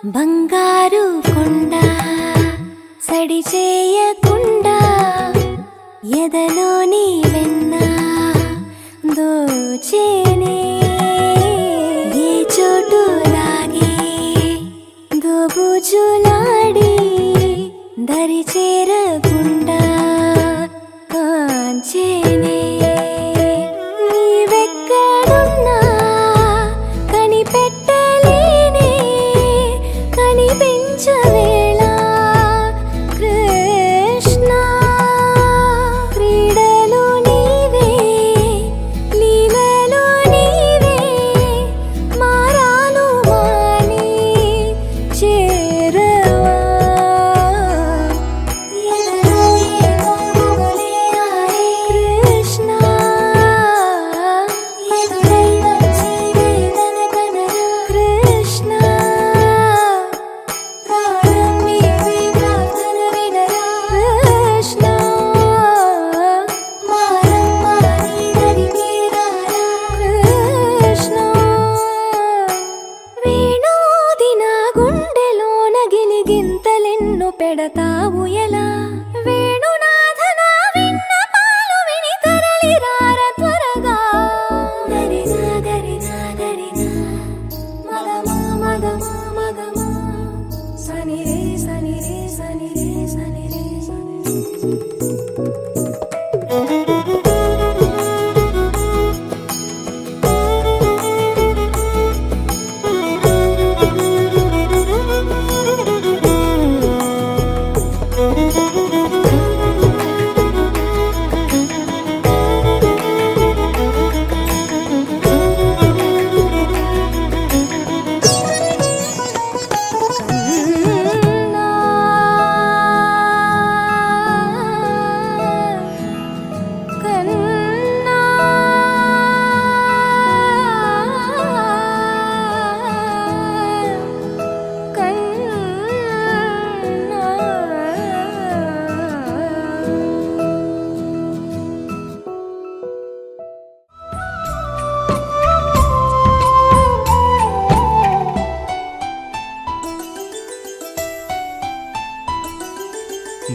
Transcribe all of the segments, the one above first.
బంగారు కొండ సడి చేయకుండా ఎదలోని వెన్న దోచేనే ఏ చోటు లాగే దోబుజులాడి దరి చేరకుండా కాంచేనే నీవెక్కడున్నా కనిపెట్టలేనే కనిపించవేళ కృష్ణ క్రీడలు నీవే లీలలు నీవే మారాను మాని చేరవా కృష్ణ కృష్ణ ప్రాణం నీవే ప్రార్థన వినరా కృష్ణ మారమ్మ నీ దరికి రారా కృష్ణ వేణోది నా గుండెలోన గిలిగింతలెన్ను పెడతావు ఎలా వేణునాథ నా విన్నపాలు విని తరలి రార త్వరగా దరిగా దరిగా దరిగా మగమా మగమా మగమా సని రే సని రే సని రే సని రే సని కన్నా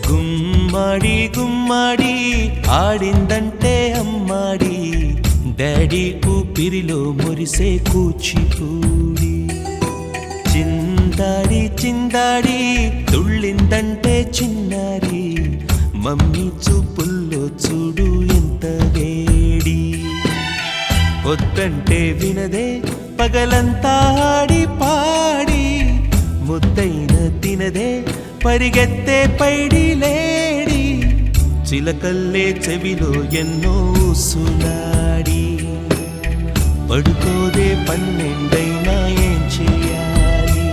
గుమ్మడి గుమ్మడి ఆడిందంటే అమ్మాడి డాడీ ఊపిరిలో మురిసే కూచిపూడి చిందాడి చిందాడి తుళ్ళిందంటే చిన్నారి మమ్మీ చూపుల్లో చూడు ఎంత వేడి వద్దంటే వినదే పగలంతా ఆడి పాడి ముద్దైన తినదే పరిగెత్తే పైడి లేడి చిలకల్లే చెవిలో ఎన్నో సులాడి పడుకోదే పన్నెండైనా ఏం చేయాలి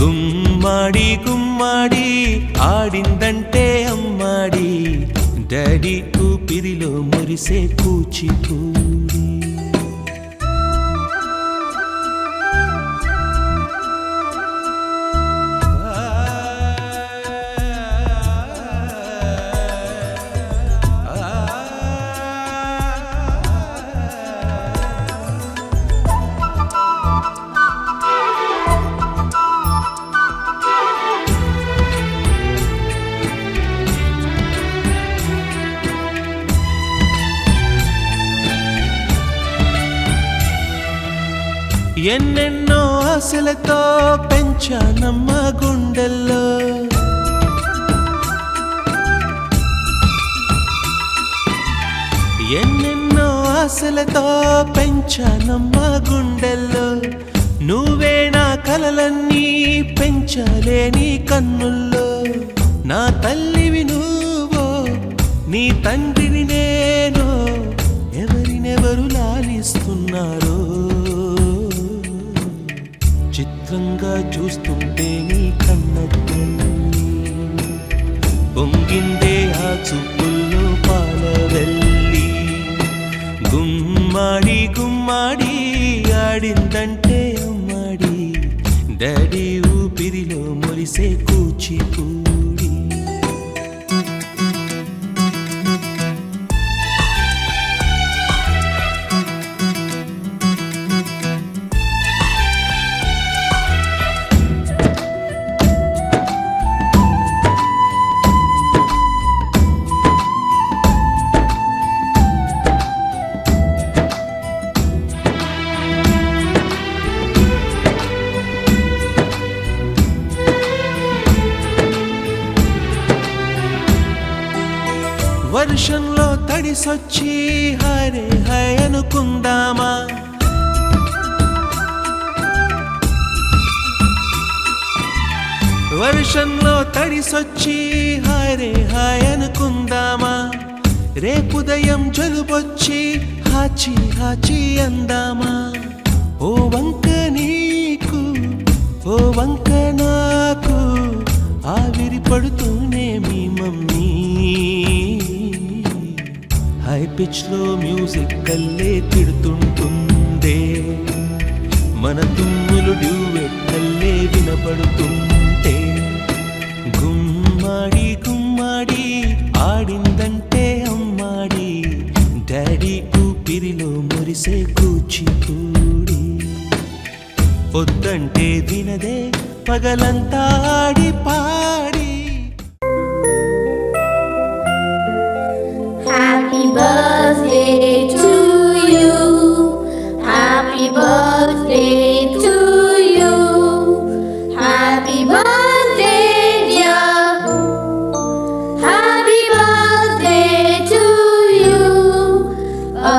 గుమ్మాడి గుమ్మాడి ఆడిందంటే అమ్మాడి డాడీ ఊపిరిలో మురిసే కూచిపూడి ఎన్నెన్నో ఆశలతో పెంచానమ్మ గుండెల్లో ఎన్నెన్నో ఆశలతో పెంచానమ్మ గుండెల్లో నువ్వే నా కలలన్నీ పెంచాలే నీ కన్నుల్లో నా తల్లివి నువ్వో నీ తండ్రిని నేను ఎవరినెవరు లాలిస్తున్నారో చిత్రంగా చూస్తుంటే నీ కన్నట్టు పొంగిందే ఆ చూపుల్లో పాలవెల్లి గుమ్మాడి గుమ్మాడి ఆడిందంటే అమ్మాడి డాడీ ఊపిరిలో మురిసే కూచిపూడి వర్షంలో తడిసొచ్చి హరే హై అనుకుందామా, వర్షంలో తడిసొచ్చి హరే హాయ్ అనుకుందామా, రేపుదయం జలుబొచ్చి హాచి హాచి అందామా. ఓ వంక నీకు ఓ వంక నాకు ఆవిరి పడుతూనే మీ మమ్మీ, హై పిచ్ లో మ్యూజిక్ కల్లే తిడుతుంటుందే, మన తుమ్ములు డ్యూయెట్ కల్లే వినపడుతుంటే, గుమ్మాడి గుమ్మాడి ఆడిందంటే అమ్మాడి, డాడీ ఊపిరిలో మురిసే కూచిపూడి, పొద్దంటే వినదే పగలంతా ఆడి పాడి. Happy birthday to you. Happy birthday to you. Happy birthday, dear. Happy birthday to you. A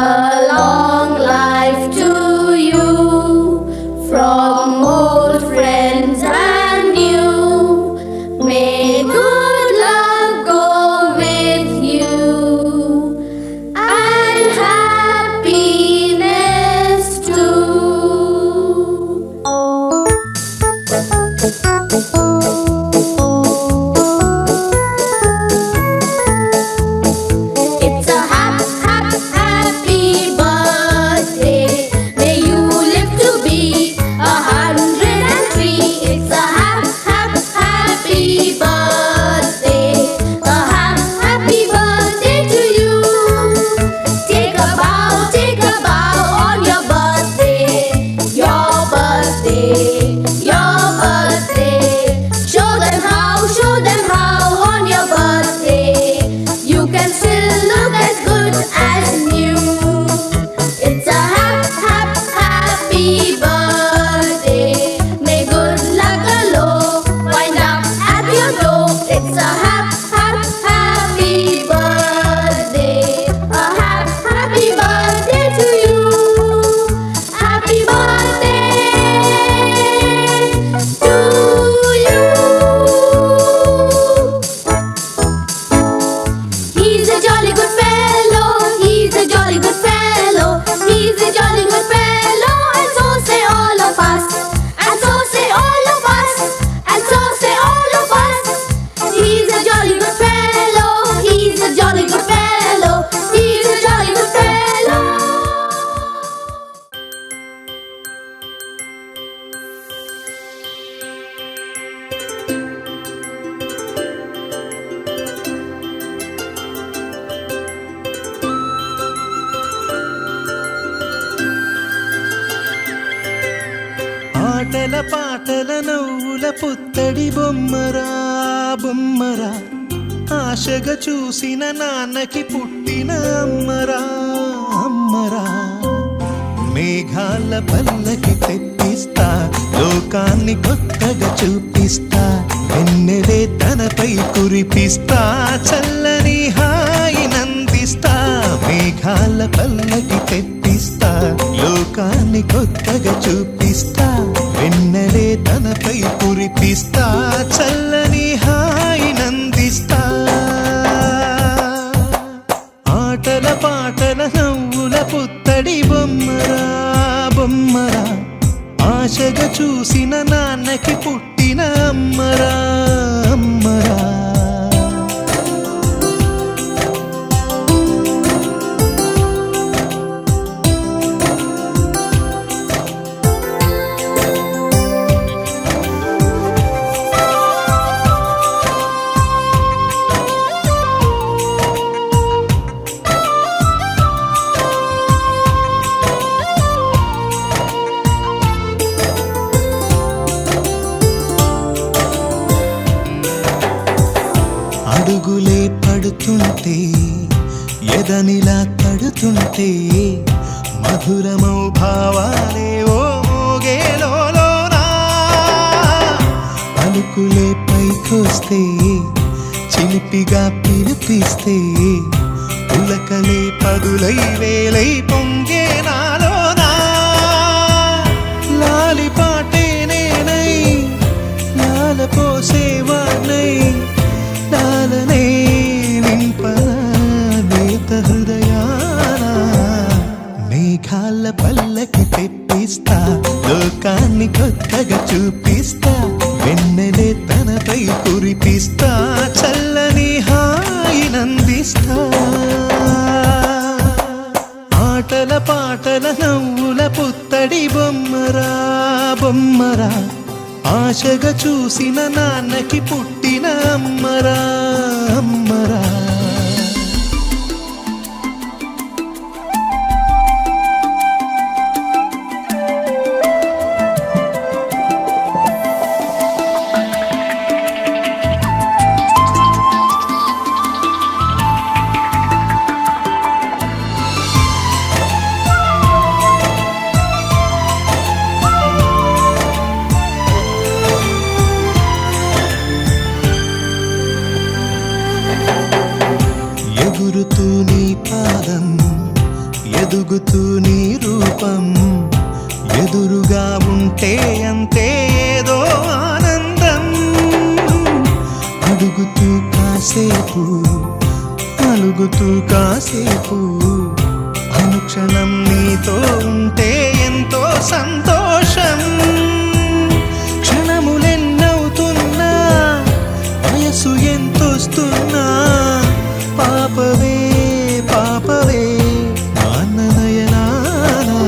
long life to you. From old friends and new. May good luck go with you. And happiness too. It's a happy birthday. May you live to be 103. It's a happy birthday. A happy birthday to you. Take a bow on your birthday. Your birthday, your birthday. Show them how on your birthday. You can still look as good as new. It's a happy birthday. May good luck galore wind up at your door. It's a happy birthday. A happy birthday to you. Happy birthday to you. He's a jolly good fellow. He's a jolly good fellow. He's a jolly good fellow. And so say all of us. And so say all of us. And so say all of us. He's a jolly good fellow. He's a jolly good fellow. He's a jolly good fellow. ఆటల పాటల నవ్వుల పుత్తడి బొమ్మరా బొమ్మరా, ఆశగా చూసిన నాన్నకి పుట్టిన అమ్మరా అమ్మరా. మేఘాల పల్లకి తెప్పిస్తా, లోకాన్ని కొత్తగా చూపిస్తా, వెన్నెలే తనపై కురిపిస్తా, చల్లని హాయినందిస్తా. మేఘాల పల్లకి తెప్పిస్తా, లోకాన్ని కొత్తగా చూపిస్తా, వెన్నెలే తనపై కురిపిస్తా, చల్లని హాయినందిస్తా. ఆటల పాటల నవ్వుల పుత్తడి బొమ్మరా బొమ్మరా, ఆశగా చూసిన నాన్నకి పుట్టిన అమ్మరా అమ్మరా. అడుగులే పడుతుంటే ఎదనిలా తడుతుంటే, మధురమౌ భావాలే ఓ మోగేలోనా, పలుకులే పైకొస్తే చిలిపిగా పిలిపిస్తే, ఉలకలే పదులై వేలై పొంగే నాలోనా లాలిపాటే నేనై లాల పోసేవాణ్ణై లాలనే నింపనా నేత హృదయాన మేఘాల పల్లకి తెప్పిస్తా లోకాన్ని కొత్తగా చూపిస్తా వెన్నెలే తనపై కురిపిస్తా చల్లని హాయినందిస్తా ఆటల పాటల నవ్వుల పుత్తడి బొమ్మరా బొమ్మరా ఆశగా చూసిన నాన్నకి పుట్టిన అమ్మరా అమ్మరా ఎగురుతూ నీ పాదం ఎదుగుతూ నీ రూపం ఎదురుగా ఉంటే అంతే ఏదో ఆనందం అడుగుతూ కాసేపు అలుగుతూ కాసేపు అనుక్షణం నీతో ఉంటే ఎంతో సంతోషం క్షణములెన్నవుతున్నా వయసు ఎంతొస్తున్నా పాపవే పాపవే నాన్ననయనానా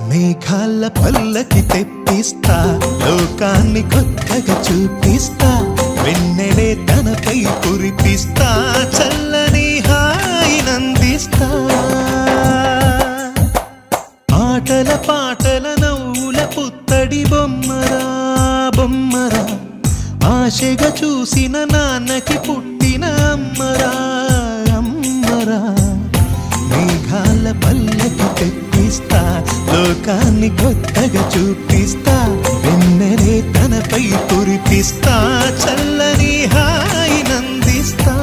మేఘాల పల్లకి తెప్పిస్తా లోకాన్ని కొత్తగా చూపిస్తా వెన్నెలే తనపై కురిపిస్తా చల్లని హాయినందిస్తా ఆటల పాటల నవ్వుల పుత్తడి బొమ్మరా బొమ్మరా ఆశగా చూసిన నాన్నకి పుట్టిన అమ్మరా అమ్మరా మేఘాల పల్లకి తెప్పిస్తా లోకాన్ని కొత్తగా చూపిస్తా వెన్నెలే తనపై కురిపిస్తా చల్లని హాయినందిస్తా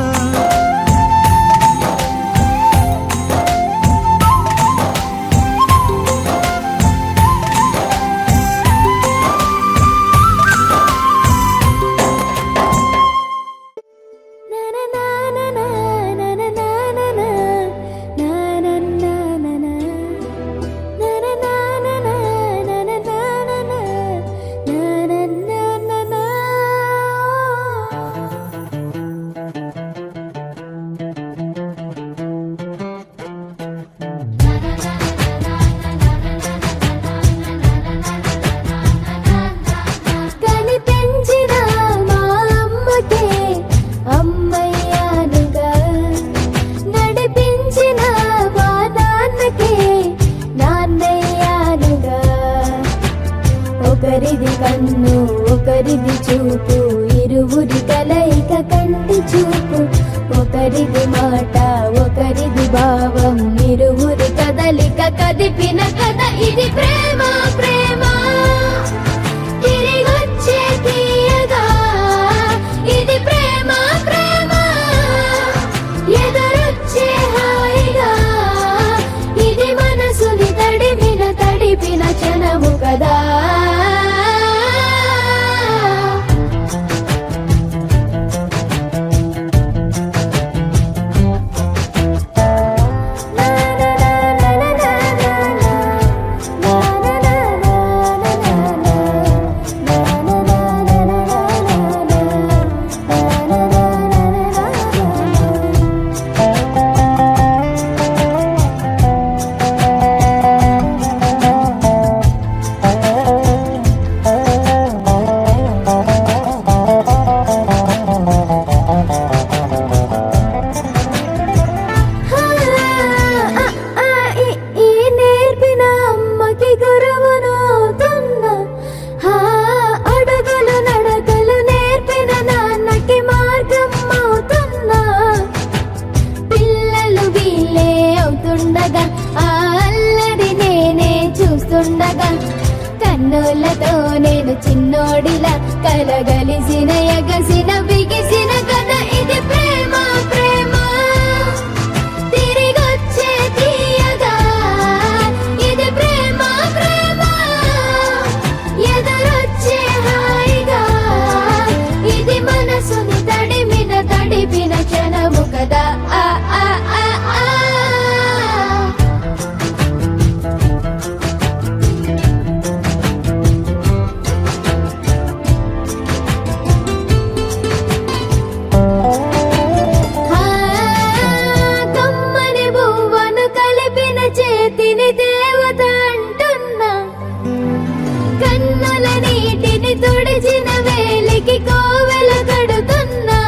ఒకరిది కన్ను ఒకరిది చూపు ఇరువురి కలయిక కంటి చూపు ఒకరిది మాట ఒకరిది భావం ఇరువురి కదలిక కదిపిన కథ ఇది ప్రేమ ప్రేమ తిరిగొచ్చే తీయగా ఇది ప్రేమ ప్రేమ ఎదురొచ్చే హాయిగా ఇది మనసుని తడిపిన క్షణము కదా కన్నులతో నేను చిన్నోడిలా కలగలిసిన ఎగసిన బిగిసిన కథ ఇది ప్రేమ ప్రేమ కన్నీటిని తుడిచిన వేలికి కోవెల కడుతున్నా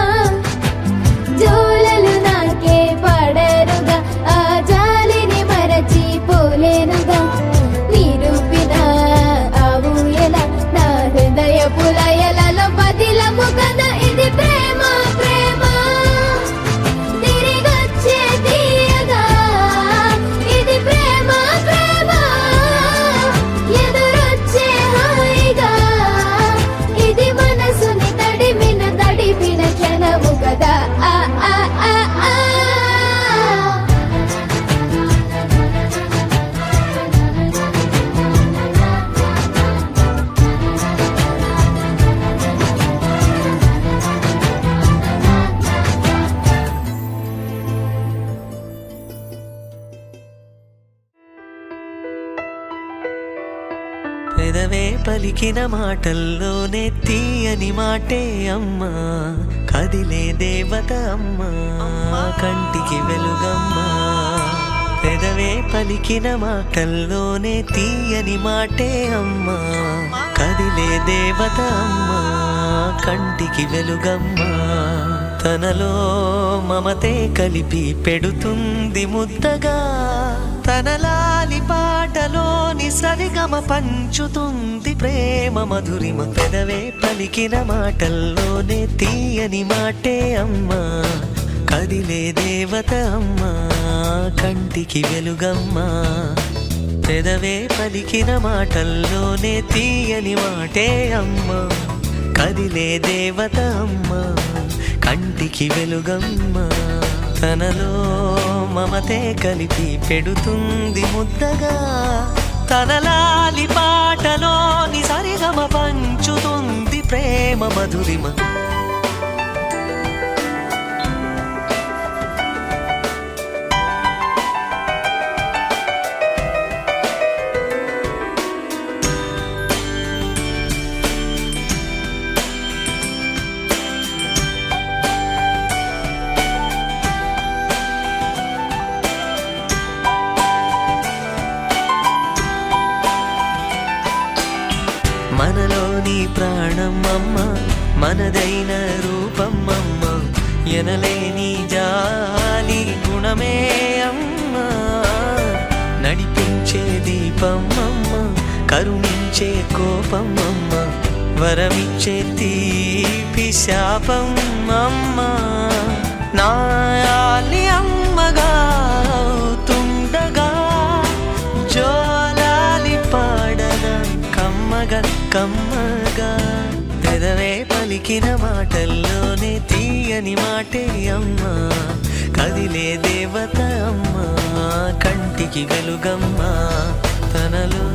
జోలలు నాకే పడరుగా ఆ జాలిని మరచిపోలేనుగా నిరూపిన ఆవు ఎలా నా హృదయ పులయలలో పదిలము కదా ఇది ప్రేమ ప్రేమ తిరిగొచ్చే తీయగా ఇది ప్రేమ ప్రేమ ఎదురొచ్చే హాయిగా ఇది మనసుని తడిపిన క్షణము కదా ఆ ఆ ఆ ఆ పెదవే పలికిన మాటల్లోనే తీయని మాటే అమ్మా కదిలే దేవత అమ్మా కంటికి వెలుగమ్మా పెదవే పలికిన మాటల్లోనే తీయని మాటే అమ్మా కదిలే దేవత అమ్మా కంటికి వెలుగమ్మా తనలో మమతే కలిపి పెడుతుంది ముద్దగా తనలాలి పాటలోని సరిగమ పంచుతుంది ప్రేమ మధురిమ పెదవే పలికిన మాటల్లోనే తీయని మాటే అమ్మా కదిలే దేవత అమ్మా కంటికి వెలుగమ్మా పెదవే పలికిన మాటల్లోనే తీయని మాటే అమ్మా కదిలే దేవత అమ్మా కంటికి వెలుగమ్మా తనలో మమతే కలిపి పెడుతుంది ముద్దగా తనలాలి పాటలోని సరిగమ పంచుతుంది ప్రేమ మధురిమ మనలోని ప్రాణం అమ్మ మనదైన రూపం అమ్మ ఎనలేని జాలి గుణమే అమ్మ నడిపించే దీపం అమ్మ కరుణించే కోపం అమ్మ వరమిచ్చే తీపి శాపం అమ్మ నాయాలి అమ్మగా అవుతుండగా జోలాలి పాడన కమ్మగా కమ్మగా పెదవే పలికిన మాటల్లోనే తీయని మాటే అమ్మా కదిలే దేవత అమ్మా కంటికి వెలుగమ్మా తనలో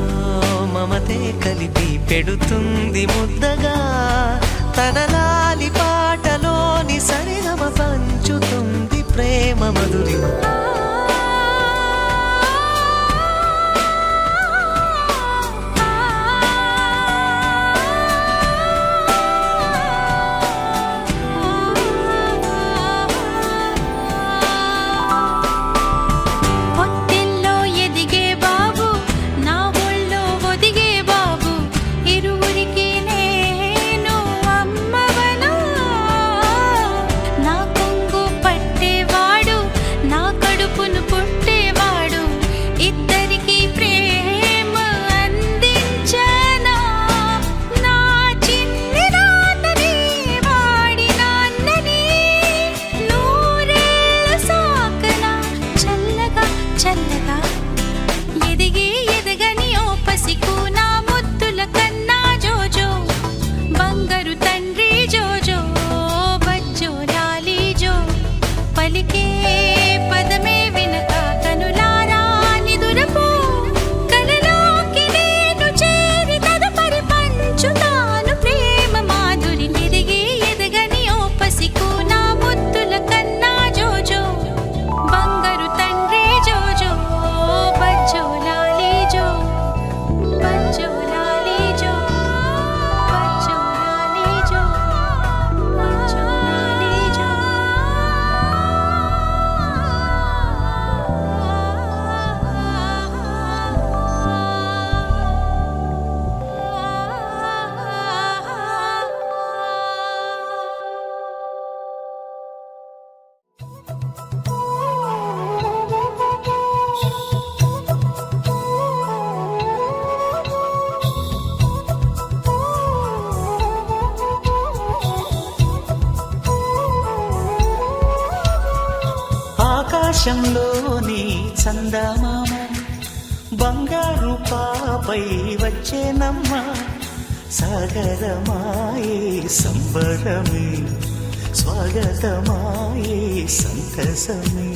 మమతే కలిపి పెడుతుంది ముద్దగా తనలాలి పాటలోని సరిగమ పంచుతుంది ప్రేమ మధురిమ ఆకాశంలోని చందమామ బంగారు పాపై వచ్చేనమ్మ సాగరమాయే సంబరమే స్వాగతమాయే సంతసమే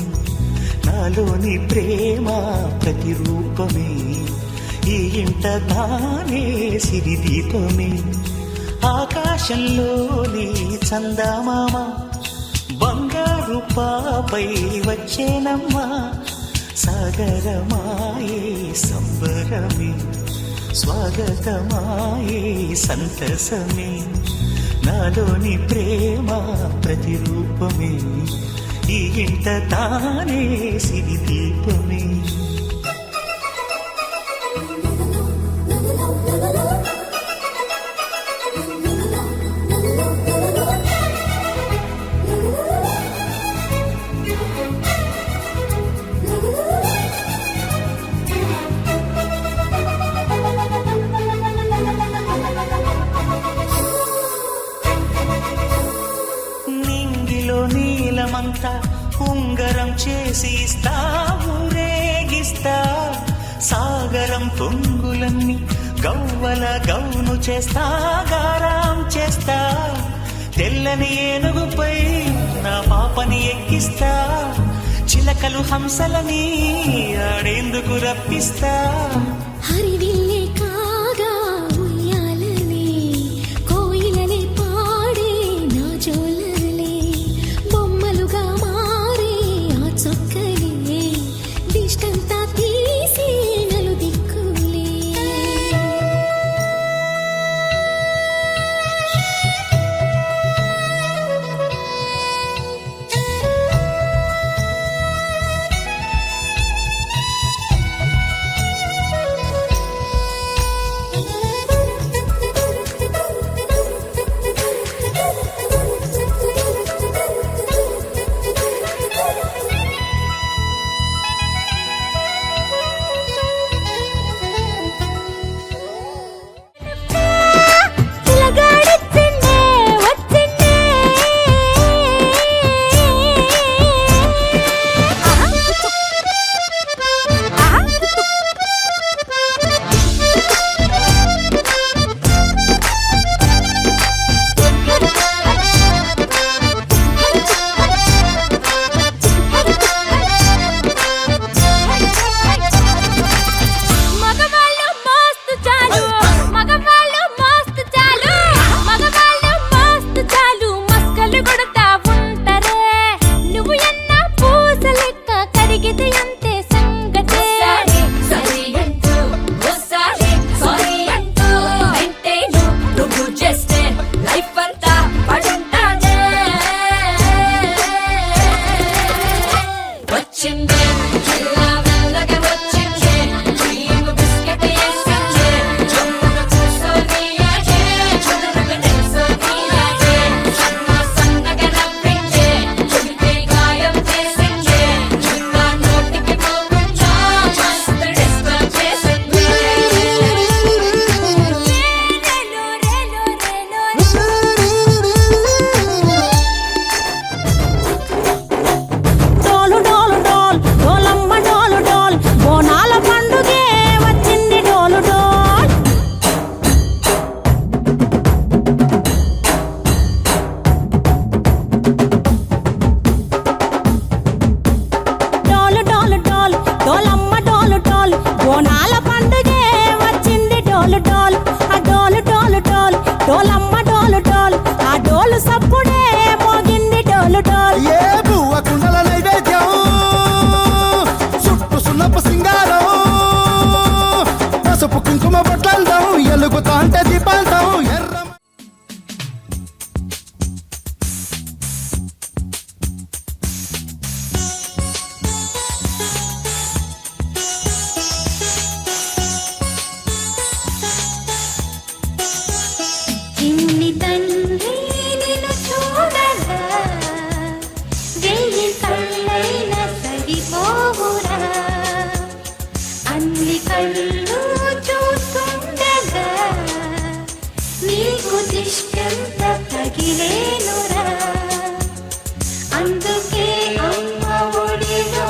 నాలోని ప్రేమ ప్రతిరూపమే ఈ ఇంట తానే సిరిదీపమే ఆకాశంలోని చందమామ బంగారు పాపై వచ్చేనమ్మా సాగరమాయే సంబరమే స్వాగతమాయే సంతసమే నాలోని ప్రేమ ప్రతిరూపమే ఈ ఇంట తానే సిరిదీపమే నీలమంతా ఉంగరం చేసి ఇస్తా ఊరేగిస్తా సాగరం పొంగులన్నీ గవ్వల గౌను చేస్తా గారాం చేస్తా తెల్లని ఏనుగుపై నా పాపని ఎక్కిస్తా చిలకలు హంసలని ఆడేందుకు రప్పిస్తా హరివిల్లే కాగా ఉయ్యాలనే కోయిలనే పాడే నా జోలలే బొమ్మలుగా మారే ఆ చొక్కలే దిష్టంతా తీసి నలు దిక్కులే అందుకే అమ్మ ఒడిలో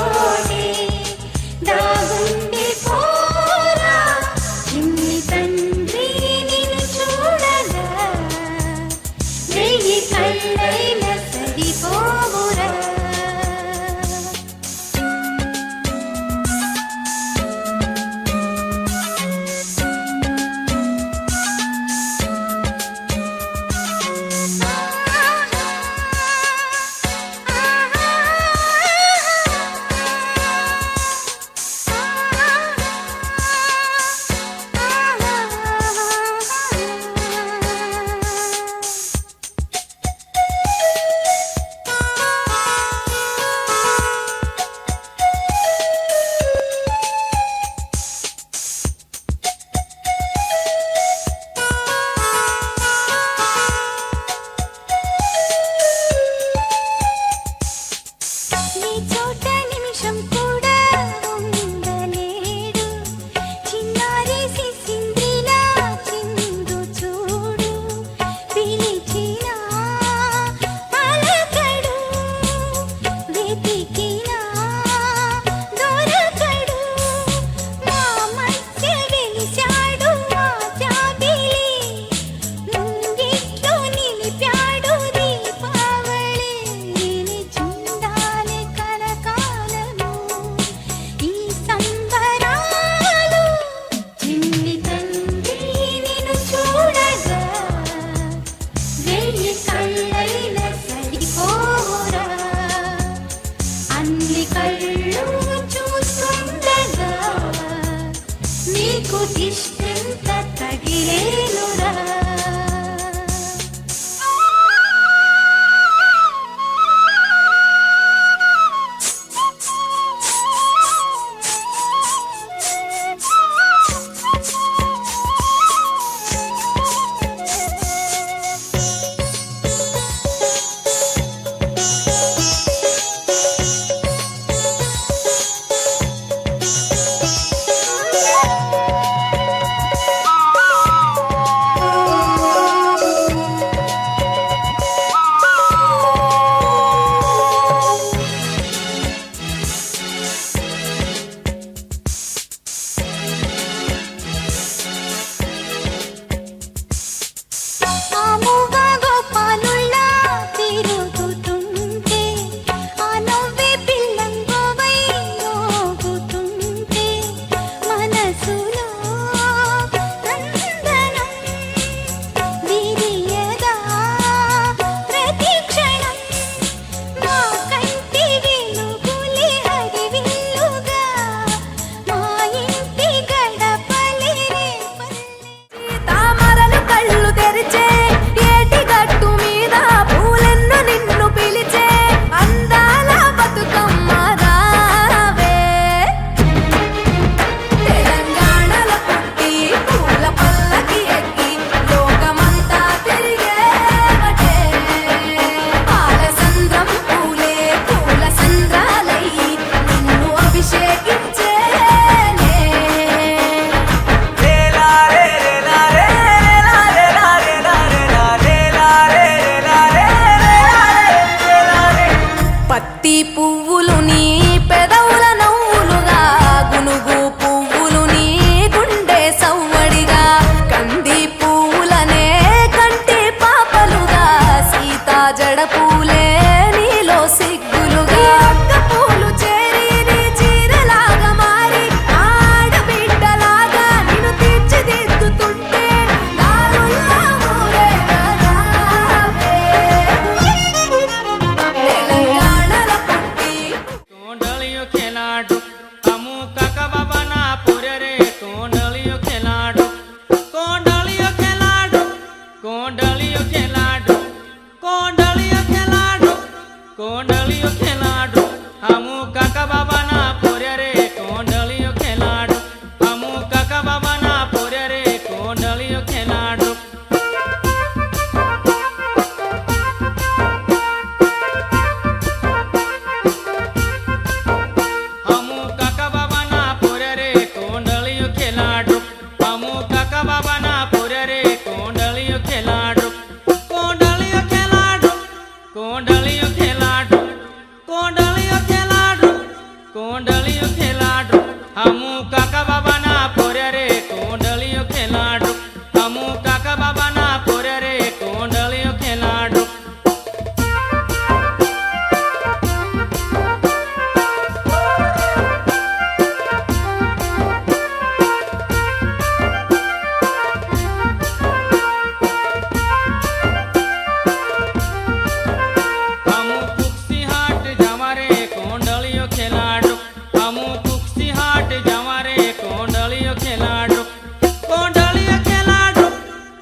કાકા બાબાના પોરે રે કોંડળીઓ ખેલાડો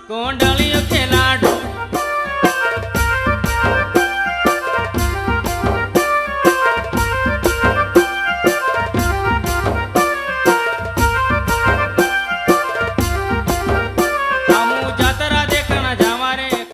કોંડળીઓ ખેલાડો